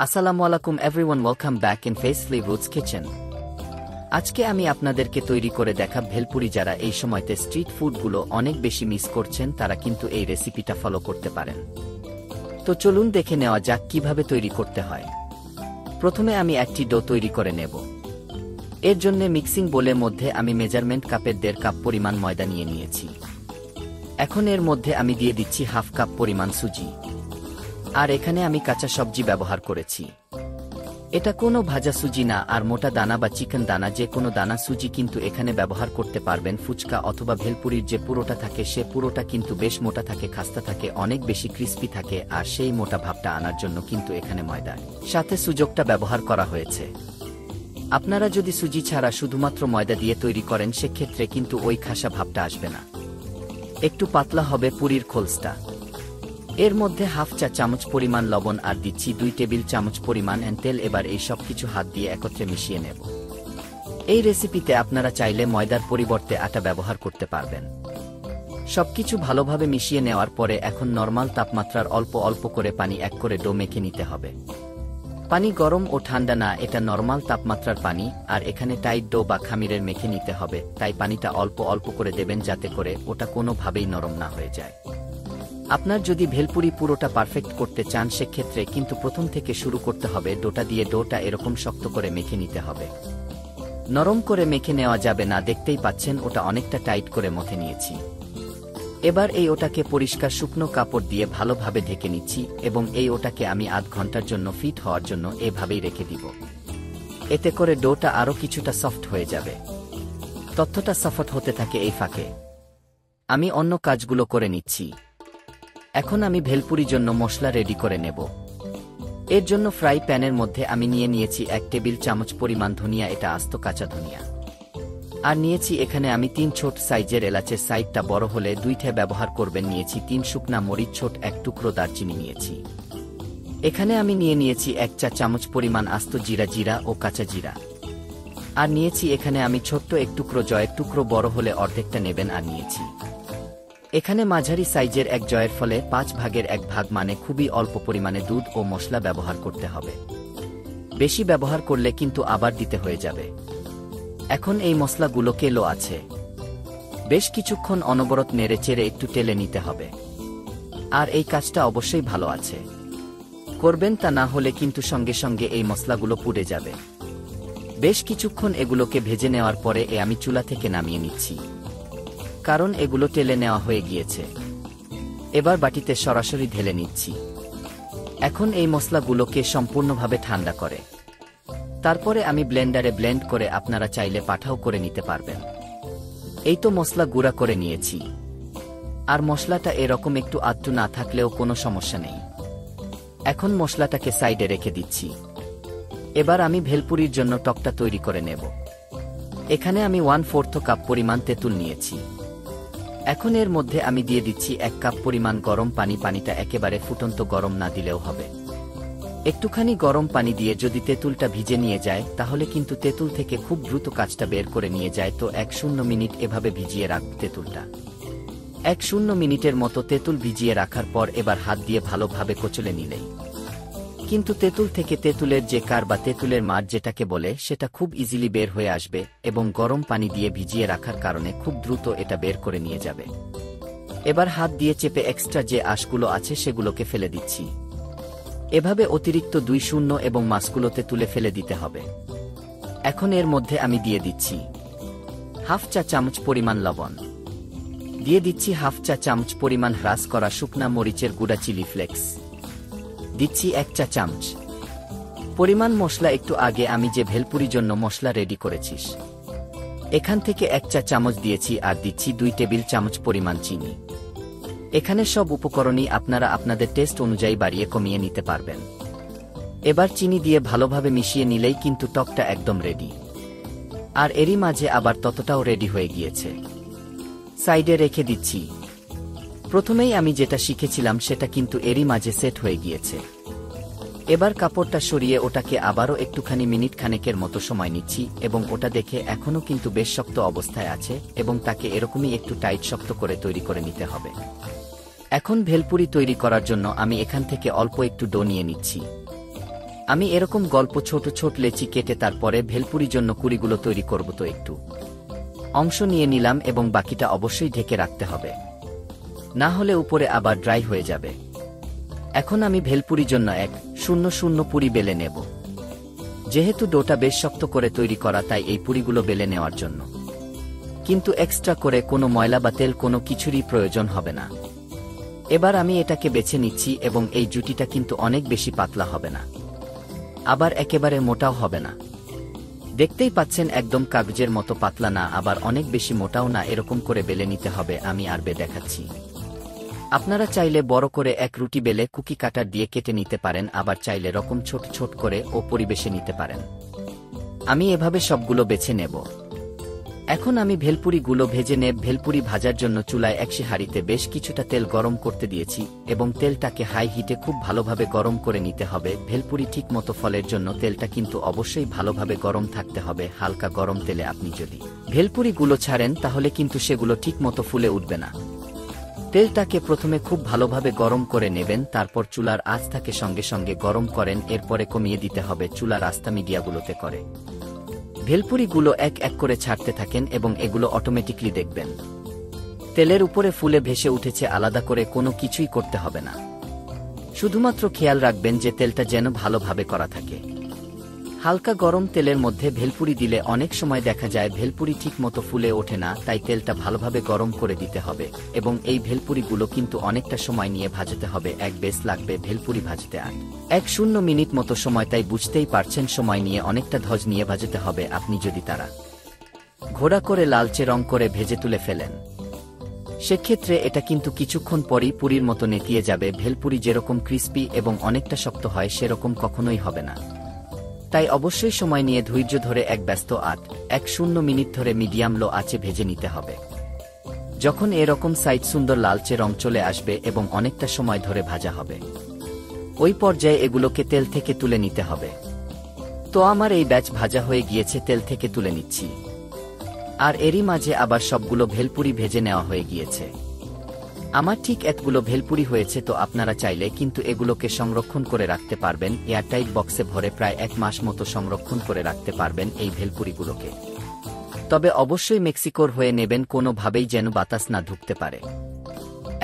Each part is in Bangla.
আসসালামু আলাইকুম এভরিওয়ান, ওয়েলকাম ব্যাক ইন ফেসলি রুটস কিচেন। আজকে আমি আপনাদেরকে তৈরি করে দেখাব ভেলপুরি। যারা এই সময়তে স্ট্রিট ফুডগুলো অনেক বেশি মিস করছেন তারা কিন্তু এই রেসিপিটা ফলো করতে পারেন। তো চলুন দেখে নেওয়া যাক কিভাবে তৈরি করতে হয়। প্রথমে আমি একটি ডো তৈরি করে নেব। এর জন্য মিক্সিং বোলের মধ্যে আমি মেজারমেন্ট কাপের 1.5 কাপ পরিমাণ ময়দা নিয়ে নিয়েছি। এখন এর মধ্যে আমি দিয়ে দিচ্ছি 1/2 কাপ পরিমাণ সুজি। আর এখানে আমি কাঁচা সবজি ব্যবহার করেছি। এটা কোনো ভাজা সুজি না, আর মোটা দানা বা চিকেন দানা যে কোনো দানা সুজি কিন্তু এখানে ব্যবহার করতে পারবেন। ফুচকা অথবা ভেলপুরির যে পুরোটা থাকে সে পুরোটা কিন্তু বেশ মোটা থাকে, খাস্তা থাকে, অনেক বেশি ক্রিস্পি থাকে। আর সেই মোটা ভাবটা আনার জন্য কিন্তু এখানে ময়দার সাথে সুযোগটা ব্যবহার করা হয়েছে। আপনারা যদি সুজি ছাড়া শুধুমাত্র ময়দা দিয়ে তৈরি করেন সেক্ষেত্রে কিন্তু ওই খাসা ভাবটা আসবে না, একটু পাতলা হবে পুরির খোলসটা। এর মধ্যে 1/2 চা চামচ পরিমাণ লবণ আর দিচ্ছি 2 টেবিল চামচ পরিমাণ তেল। এবার এই সব কিছু হাত দিয়ে একত্রে মিশিয়ে নেব। এই রেসিপিতে আপনারা চাইলে ময়দার পরিবর্তে আটা ব্যবহার করতে পারবেন। সবকিছু ভালোভাবে মিশিয়ে নেওয়ার পরে এখন নরমাল তাপমাত্রার অল্প অল্প করে পানি এক করে ডো মেখে নিতে হবে। পানি গরম ও ঠান্ডা না, এটা নরমাল তাপমাত্রার পানি। আর এখানে টাইট ডো বা খামিরের মেখে নিতে হবে, তাই পানিটা অল্প অল্প করে দেবেন যাতে করে ওটা কোনোভাবেই নরম না হয়ে যায়। আপনার যদি ভেলপুরি পুরোটা পারফেক্ট করতে চান সেক্ষেত্রে কিন্তু প্রথম থেকে শুরু করতে হবে ডোটা দিয়ে। ডোটা এরকম শক্ত করে মেখে নিতে হবে, নরম করে মেখে নেওয়া যাবে না। দেখতেই পাচ্ছেন ওটা অনেকটা টাইট করে মথে নিয়েছি। এবার এই ওটাকে পরিষ্কার শুকনো কাপড় দিয়ে ভালোভাবে ঢেকে নিচ্ছি এবং এই ওটাকে আমি আধ ঘন্টার জন্য ফিট হওয়ার জন্য এভাবেই রেখে দিব। এতে করে ডোটা আরও কিছুটা সফট হয়ে যাবে। তথ্যটা সফট হতে থাকে এই ফাঁকে আমি অন্য কাজগুলো করে নিচ্ছি। এখন আমি ভেলপুরির জন্য মশলা রেডি করে নেব। এর জন্য ফ্রাই প্যানের মধ্যে আমি নিয়েছি 1 টেবিল চামচ পরিমাণ ধনিয়া, এটা আস্ত কাঁচা ধনিয়া। আর নিয়েছি এখানে আমি 3 ছোট সাইজের এলাচের সাইজটা বড় হলে 2টা ব্যবহার করবেন। নিয়েছি 3 শুকনা মরিচ, ছোট 1 টুকরো দারচিনি নিয়েছি। এখানে আমি নিয়েছি 1 চা চামচ পরিমাণ আস্ত জিরা ও কাঁচা জিরা। আর নিয়েছি এখানে আমি ছোট্ট 1 টুকরো জয়ের টুকরো, বড় হলে অর্ধেকটা নেবেন। আর নিয়েছি এখানে মাঝারি সাইজের 1 জয়ের ফলে 5 ভাগের 1 ভাগ, মানে খুবই অল্প পরিমাণে দুধ ও মশলা ব্যবহার করতে হবে। বেশি ব্যবহার করলে কিন্তু আবার দিতে হয়ে যাবে। এখন এই মশলাগুলোকে লো আছে বেশ কিছুক্ষণ অনবরত নেড়ে চেড়ে একটু টেলে নিতে হবে। আর এই কাজটা অবশ্যই ভালো আছে করবেন, তা না হলে কিন্তু সঙ্গে সঙ্গে এই মশলাগুলো পুড়ে যাবে। বেশ কিছুক্ষণ এগুলোকে ভেজে নেওয়ার পরে আমি চুলা থেকে নামিয়ে নিচ্ছি, কারণ এগুলো টেলে নেওয়া হয়ে গিয়েছে। এবার বাটিতে সরাসরি ঢেলে নিচ্ছি। এখন এই মশলাগুলোকে সম্পূর্ণভাবে ঠান্ডা করে তারপরে আমি ব্লেন্ডারে ব্লেন্ড করে, আপনারা চাইলে পাঠাও করে নিতে পারবেন। এই তো মশলা গুঁড়া করে নিয়েছি। আর মশলাটা এরকম একটু আধটু না থাকলেও কোনো সমস্যা নেই। এখন মশলাটাকে সাইডে রেখে দিচ্ছি। এবার আমি ভেলপুরির জন্য টকটা তৈরি করে নেব। এখানে আমি 1/4 কাপ পরিমাণ তেঁতুল নিয়েছি। এখন এর মধ্যে আমি দিয়ে দিচ্ছি 1 কাপ পরিমাণ গরম পানি। পানিটা একেবারে ফুটন্ত গরম না দিলেও হবে। একটুখানি গরম পানি দিয়ে যদি তেঁতুলটা ভিজে নিয়ে যায় তাহলে কিন্তু তেঁতুল থেকে খুব দ্রুত কাজটা বের করে নিয়ে যায়। তো 1 মিনিট এভাবে ভিজিয়ে রাখব তেঁতুলটা। 1 মিনিটের মতো তেঁতুল ভিজিয়ে রাখার পর এবার হাত দিয়ে ভালোভাবে কচলে নিলেই কিন্তু তেঁতুল থেকে তেঁতুলের যে কার বা তেঁতুলের মার যেটাকে বলে সেটা খুব ইজিলি বের হয়ে আসবে এবং গরম পানি দিয়ে ভিজিয়ে রাখার কারণে খুব দ্রুত এটা বের করে নিয়ে যাবে। এবার হাত দিয়ে চেপে এক্সট্রা যে আঁশগুলো আছে সেগুলোকে ফেলে দিচ্ছি। এভাবে অতিরিক্ত 2 এবং মাছগুলোতে তুলে ফেলে দিতে হবে। এখন এর মধ্যে আমি দিয়ে দিচ্ছি 1/2 চা চামচ পরিমাণ লবণ, দিয়ে দিচ্ছি 1/2 চা চামচ পরিমাণ হ্রাস করা শুকনা মরিচের গুঁড়া চিলি ফ্লেক্স, দিচ্ছি 1 চা চামচ পরিমাণ মশলা। একটু আগে আমি যে ভেলপুরির জন্য মশলা রেডি করেছিস এখান থেকে 1 চা চামচ দিয়েছি। আর দিচ্ছি 2 টেবিল চামচ পরিমাণ চিনি। এখানে সব উপকরণই আপনারা আপনাদের টেস্ট অনুযায়ী বাড়িয়ে কমিয়ে নিতে পারবেন। এবার চিনি দিয়ে ভালোভাবে মিশিয়ে নিলেই কিন্তু টকটা একদম রেডি। আর এরই মাঝে আবার ততটাও রেডি হয়ে গিয়েছে, সাইডে রেখে দিচ্ছি। প্রথমেই আমি যেটা শিখেছিলাম সেটা কিন্তু এরই মাঝে সেট হয়ে গিয়েছে। এবার কাপড়টা সরিয়ে ওটাকে আবারও একটুখানি মিনিট খানেকের মতো সময় নিচ্ছি এবং ওটা দেখে এখনও কিন্তু বেশ শক্ত অবস্থায় আছে এবং তাকে এরকমই একটু টাইট শক্ত করে তৈরি করে নিতে হবে। এখন ভেলপুরি তৈরি করার জন্য আমি এখান থেকে অল্প একটু ডো নিয়ে নিচ্ছি। আমি এরকম গল্প ছোট ছোট লেচি কেটে তারপরে ভেলপুরির জন্য কুড়িগুলো তৈরি করব, তো একটু অংশ নিয়ে নিলাম এবং বাকিটা অবশ্যই ঢেকে রাখতে হবে, না হলে উপরে আবার ড্রাই হয়ে যাবে। এখন আমি ভেলপুরির জন্য 1-0-0 পুরি বেলে নেব। যেহেতু ডোটা বেশ শক্ত করে তৈরি করা, তাই এই পুরিগুলো বেলে নেওয়ার জন্য কিন্তু এক্সট্রা করে কোনো ময়লা বা তেল কোনো কিছুরই প্রয়োজন হবে না। এবার আমি এটাকে বেছে নিচ্ছি এবং এই জুটিটা কিন্তু অনেক বেশি পাতলা হবে না, আবার একেবারে মোটাও হবে না। দেখতেই পাচ্ছেন একদম কাগজের মতো পাতলা না, আবার অনেক বেশি মোটাও না, এরকম করে বেলে নিতে হবে। আমি আর দেখাচ্ছি। আপনারা চাইলে বড় করে এক রুটি বেলে কুকি কাটার দিয়ে কেটে নিতে পারেন, আবার চাইলে রকম ছোট ছোট করে ও পরিবেশে নিতে পারেন। আমি এভাবে সবগুলো বেছে নেব। এখন আমি ভেলপুরিগুলো ভেজে নেব। ভেলপুরি ভাজার জন্য চুলায় একশি হাঁড়িতে বেশ কিছুটা তেল গরম করতে দিয়েছি এবং তেলটাকে হাই হিটে খুব ভালোভাবে গরম করে নিতে হবে। ভেলপুরি ঠিক মতো ফলের জন্য তেলটা কিন্তু অবশ্যই ভালোভাবে গরম থাকতে হবে। হালকা গরম তেলে আপনি যদি ভেলপুরিগুলো ছাড়েন তাহলে কিন্তু সেগুলো ঠিক মতো ফুলে উঠবে না। তেলটাকে প্রথমে খুব ভালোভাবে গরম করে নেবেন, তারপর চুলার আঁচটাকে সঙ্গে সঙ্গে গরম করেন, এরপরে কমিয়ে দিতে হবে। চুলার আঁচটা মিডিয়াগুলোতে করে ভেলপুরিগুলো এক এক করে ছাড়তে থাকেন এবং এগুলো অটোমেটিকলি দেখবেন তেলের উপরে ফুলে ভেসে উঠেছে। আলাদা করে কোনো কিছুই করতে হবে না, শুধুমাত্র খেয়াল রাখবেন যে তেলটা যেন ভালোভাবে করা থাকে। হালকা গরম তেলের মধ্যে ভেলপুরি দিলে অনেক সময় দেখা যায় ভেলপুরি ঠিক মতো ফুলে ওঠে না, তাই তেলটা ভালোভাবে গরম করে দিতে হবে এবং এই ভেলপুরিগুলো কিন্তু অনেকটা সময় নিয়ে ভাজতে হবে। এক বেশ লাগবে ভেলপুরি ভাজতে 1-0 মিনিট মতো সময়, তাই বুঝতেই পারছেন সময় নিয়ে অনেকটা ধৈর্য নিয়ে ভাজতে হবে। আপনি যদি তারা ঘোড়া করে লালচে রং করে ভেজে তুলে ফেলেন সেক্ষেত্রে এটা কিন্তু কিছুক্ষণ পরই পুরির মতো নেতিয়ে যাবে। ভেলপুরি যেরকম ক্রিস্পি এবং অনেকটা শক্ত হয় সেরকম কখনোই হবে না, তাই অবশ্যই সময় নিয়ে ধৈর্য ধরে 1-0 মিনিট ধরে মিডিয়াম লো আঁচে ভেজে নিতে হবে। যখন এরকম সাইড সুন্দর লালচে রং চলে আসবে এবং অনেকটা সময় ধরে ভাজা হবে, ওই পর্যায়ে এগুলোকে তেল থেকে তুলে নিতে হবে। তো আমার এই ব্যাচ ভাজা হয়ে গিয়েছে, তেল থেকে তুলে নিচ্ছি। আর এরই মাঝে আবার সবগুলো ভেলপুরি ভেজে নেওয়া হয়ে গিয়েছে। আমার ঠিক এতগুলো ভেলপুরি হয়েছে, তো আপনারা চাইলে কিন্তু এগুলোকে সংরক্ষণ করে রাখতে পারবেন। এয়ারটাইট বক্সে ভরে প্রায় 1 মাস মতো সংরক্ষণ করে রাখতে পারবেন এই ভেলপুরিগুলোকে। তবে অবশ্যই মেক্সিকোর হয়ে নেবেন, কোনোভাবেই যেন বাতাস না ঢুকতে পারে।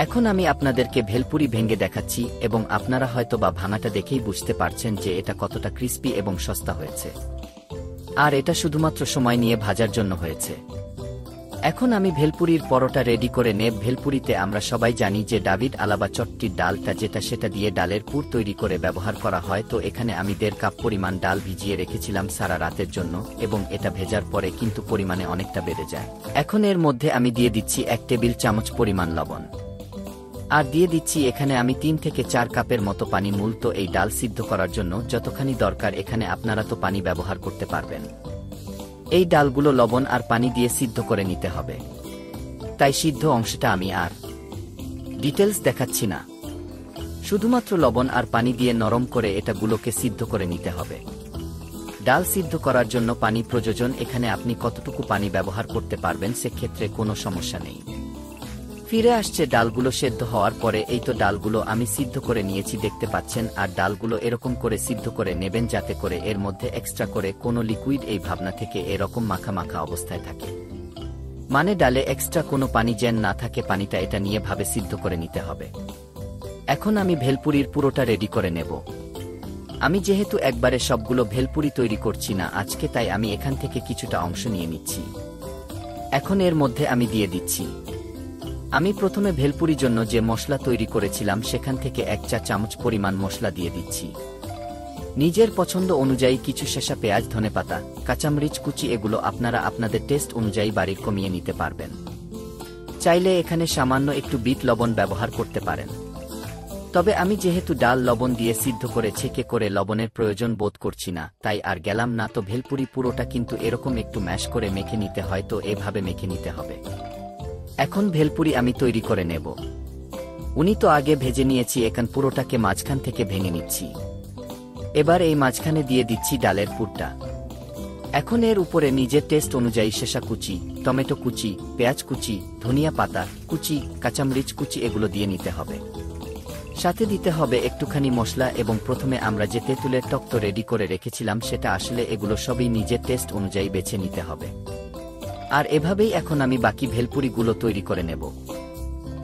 এখন আমি আপনাদেরকে ভেলপুরি ভেঙে দেখাচ্ছি এবং আপনারা হয়তো বা ভাঙাটা দেখেই বুঝতে পারছেন যে এটা কতটা ক্রিস্পি এবং সস্তা হয়েছে। আর এটা শুধুমাত্র সময় নিয়ে ভাজার জন্য হয়েছে। এখন আমি ভেলপুরির পরোটা রেডি করে নেব। ভেলপুরিতে আমরা সবাই জানি যে ডাভিড আলাবা চট্টির ডালটা সেটা দিয়ে ডালের পুর তৈরি করে ব্যবহার করা হয়। তো এখানে আমি 1.5 কাপ পরিমাণ ডাল ভিজিয়ে রেখেছিলাম সারা রাতের জন্য এবং এটা ভেজার পরে কিন্তু পরিমাণে অনেকটা বেড়ে যায়। এখন এর মধ্যে আমি দিয়ে দিচ্ছি 1 টেবিল চামচ পরিমাণ লবণ, আর দিয়ে দিচ্ছি এখানে আমি 3 থেকে 4 কাপের মতো পানি। মূলত এই ডাল সিদ্ধ করার জন্য যতখানি দরকার এখানে আপনারা তো পানি ব্যবহার করতে পারবেন। এই ডালগুলো লবণ আর পানি দিয়ে সিদ্ধ করে নিতে হবে, তাই সিদ্ধ অংশটা আমি আর ডিটেলস দেখাচ্ছি না। শুধুমাত্র লবণ আর পানি দিয়ে নরম করে এটাগুলোকে সিদ্ধ করে নিতে হবে। ডাল সিদ্ধ করার জন্য পানি প্রয়োজন, এখানে আপনি কতটুকু পানি ব্যবহার করতে পারবেন সেক্ষেত্রে কোনো সমস্যা নেই। ফিরে আসছে ডালগুলো সেদ্ধ হওয়ার পরে। এই তো ডালগুলো আমি সিদ্ধ করে নিয়েছি দেখতে পাচ্ছেন। আর ডালগুলো এরকম করে সিদ্ধ করে নেবেন যাতে করে এর মধ্যে এক্সট্রা করে কোনো লিকুইড এই ভাবনা থেকে এরকম মাখা মাখা অবস্থায় থাকে, মানে ডালে এক্সট্রা কোনো পানি যেন না থাকে। পানিটা এটা নিয়ে ভাবে সিদ্ধ করে নিতে হবে। এখন আমি ভেলপুরির পুরোটা রেডি করে নেব। আমি যেহেতু একবারে সবগুলো ভেলপুরি তৈরি করছি না আজকে, তাই আমি এখান থেকে কিছুটা অংশ নিয়ে নিচ্ছি। এখন এর মধ্যে আমি দিয়ে দিচ্ছি, আমি প্রথমে ভেলপুরির জন্য যে মশলা তৈরি করেছিলাম সেখান থেকে 1 চা চামচ পরিমাণ মশলা দিয়ে দিচ্ছি। নিজের পছন্দ অনুযায়ী কিছু শেষা পেঁয়াজ, ধনেপাতা, কাঁচামরিচ কুচি এগুলো আপনারা আপনাদের টেস্ট অনুযায়ী বাড়ির কমিয়ে নিতে পারবেন। চাইলে এখানে সামান্য একটু বিট লবণ ব্যবহার করতে পারেন। তবে আমি যেহেতু ডাল লবণ দিয়ে সিদ্ধ করে ছেঁকে করে লবণের প্রয়োজন বোধ করছি না, তাই আর গেলাম না। তো ভেলপুরি পুরোটা কিন্তু এরকম একটু ম্যাশ করে মেখে নিতে হয়, তো এভাবে মেখে নিতে হবে। এখন ভেলপুরি আমি তৈরি করে নেব। উনি তো আগে ভেজে নিয়েছি, এখন পুরোটাকে মাঝখান থেকে ভেঙে নিচ্ছি। এবার এই মাঝখানে দিয়ে দিচ্ছি ডালের পুরটা। এখন এর উপরে নিজের টেস্ট অনুযায়ী শেষা কুচি, টমেটো কুচি, পেঁয়াজ কুচি, ধনিয়া পাতা কুচি, কাঁচামরিচ কুচি এগুলো দিয়ে নিতে হবে। সাথে দিতে হবে একটুখানি মশলা এবং প্রথমে আমরা যে তেঁতুলের টক রেডি করে রেখেছিলাম সেটা আসলে এগুলো সবই নিজের টেস্ট অনুযায়ী বেছে নিতে হবে। আর এভাবেই এখন আমি বাকি ভেলপুরিগুলো তৈরি করে নেব।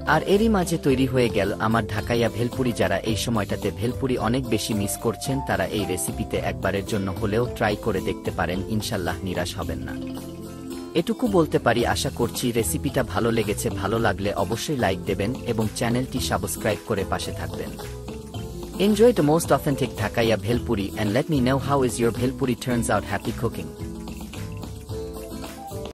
আর এরই মাঝে তৈরি হয়ে গেল আমার ঢাকাইয়া ভেলপুরি। যারা এই সময়টাতে ভেলপুরি অনেক বেশি মিস করছেন তারা এই রেসিপিতে একবারের জন্য হলেও ট্রাই করে দেখতে পারেন, ইনশাল্লাহ নিরাশ হবেন না। এটুকু বলতে পারি, আশা করছি রেসিপিটা ভালো লেগেছে। ভালো লাগলে অবশ্যই লাইক দেবেন এবং চ্যানেলটি সাবস্ক্রাইব করে পাশে থাকবেন। Enjoy the most authentic Dhakaya Bhelpuri and let me know how is your Bhelpuri turns out. Happy cooking!